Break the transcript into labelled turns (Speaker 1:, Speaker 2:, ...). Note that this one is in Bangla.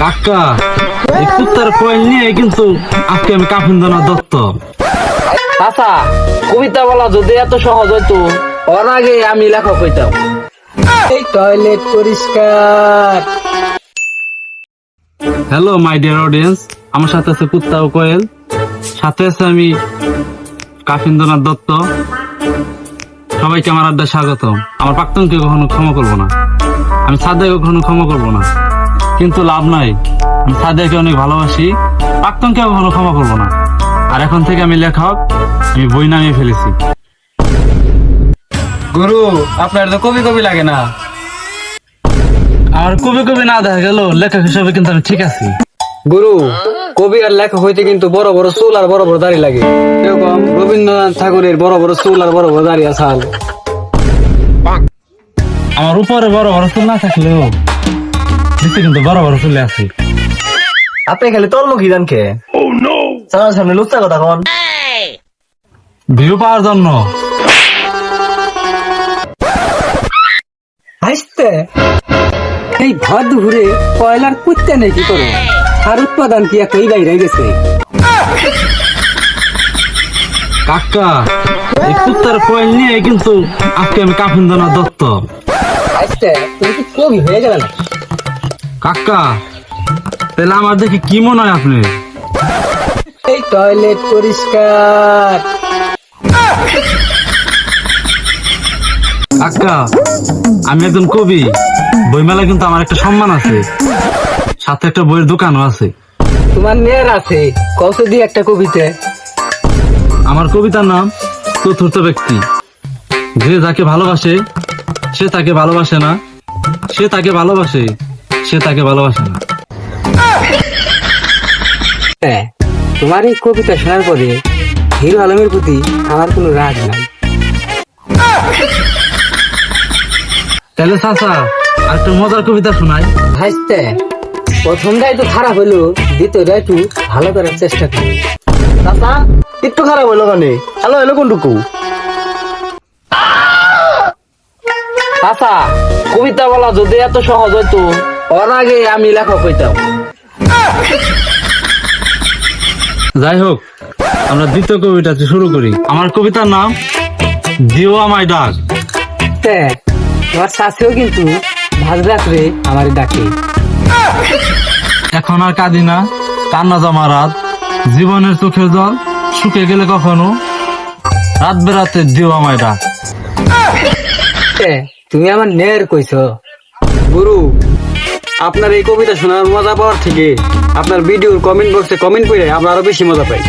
Speaker 1: কাকা এই কুত্তার কয়েল নিয়ে কিন্তু আজকে আমি কাফিনদানা দত্ত।
Speaker 2: আচ্ছা, কবিতা বলা যদি এত সহজ হইতো ওর আগে আমি লেখক হইতাম।
Speaker 3: এই টয়লেট পরিষ্কার।
Speaker 1: হ্যালো মাই ডিয়ার অডিয়েন্স, আমার সাথে আছে কুত্তা ও কোয়েল, সাথে আছে আমি কাফিনদানা দত্ত। সবাইকে আমার আড্ডায় স্বাগতম। আমার প্রাক্তনকে কখনো ক্ষমা করবো না, আমি সাদেকে কখনো ক্ষমা করবো না, কিন্তু লাভ নাই, আমি সাদেকে অনেক ভালোবাসি, প্রাক্তনকে কখনো ক্ষমা করবো না। আর এখন থেকে আমি লেখক, আমি বই নামিয়ে ফেলেছি।
Speaker 3: গুরু, আপনার তো কবি কবি লাগে না।
Speaker 1: আর কবি কবি না দেখা গেল, লেখক হিসেবে কিন্তু আমি ঠিক আছি।
Speaker 3: গুরু, কবি আর লেখক হইতে কিন্তু বড় বড় চুল আর বড় বড় দাড়ি লাগে। এরকম রবীন্দ্রনাথ ঠাকুরের বড় বড় চুল আর বড় বড় দাড়ি আসাল।
Speaker 1: আমার উপরে বড় বড় চুল না থাকলেও নিচে কিন্তু বড় বড় চুলে আছে।
Speaker 3: আপনি খালি তলমুখী দেন কে? সামনে সামনে লুচ্চা কথা কন।
Speaker 1: ভিউ পাওয়ার জন্য।
Speaker 3: হাসতে এই ভর দুপুরে কয়লার কুত্তে নেই কি করো? আর উৎপাদন কি একই বাইরে গেছে?
Speaker 1: কাকা এই কুত্তার কয়েল নিয়ে কিন্তু আজকে আমি কাফিনদানা দত্ত।
Speaker 3: হাসতে তুমি কি কবি হয়ে গেল না?
Speaker 1: কাকা তাহলে আমার দেখে কি মনে হয় আপনি?
Speaker 3: এই টয়লেট পরিষ্কার।
Speaker 1: কাকা আমি একজন কবি, বইমেলা কিন্তু আমার একটা সম্মান আছে, সাথে একটা বইয়ের দোকানও আছে।
Speaker 3: তোমার নেয়ার আছে কত দিয়ে একটা কবিতে?
Speaker 1: আমার কবিতার নাম চতুর্থ ব্যক্তি। যে যাকে ভালোবাসে সে তাকে ভালোবাসে না, সে তাকে ভালোবাসে সে তাকে ভালোবাসে না।
Speaker 3: হ্যাঁ, তোমার এই কবিতা শোনার পরে হিরো আলমের প্রতি আমার কোনো রাগ নাই।
Speaker 1: তাহলে চাচা আর একটু মজার কবিতা শোনাই।
Speaker 3: হাসতে প্রথমটাই তো খারাপ হলো, দ্বিতীয়টা একটু ভালো করার চেষ্টা করি। দাদা একটু খারাপ হলো কানে, ভালো হলো কোনটুকু?
Speaker 2: আচ্ছা, কবিতা বলা যদি এত সহজ হইতো ওর আগে আমি লেখক হইতাম।
Speaker 1: যাই হোক, আমরা দ্বিতীয় কবিতাটি শুরু করি। আমার কবিতার নাম দিও আমায় ডাক।
Speaker 3: হ্যাঁ, তোমার শাশুও কিন্তু ভাজ রাত্রে আমার ডাকে।
Speaker 1: এখন আর কাঁদি না, কান্না জমা রাত, জীবনের চোখের জল শুকে গেলে কখনো, রাত বেরাতে দিও আমায় ডাক।
Speaker 3: হ্যাঁ, তুমি আমার নের কইছো। গুরু, আপনার এই কবিতা শোনার মজা পাওয়ার থেকে আপনার ভিডিওর কমেন্ট বক্সে কমেন্ট করে আমরা আরো বেশি মজা পাই।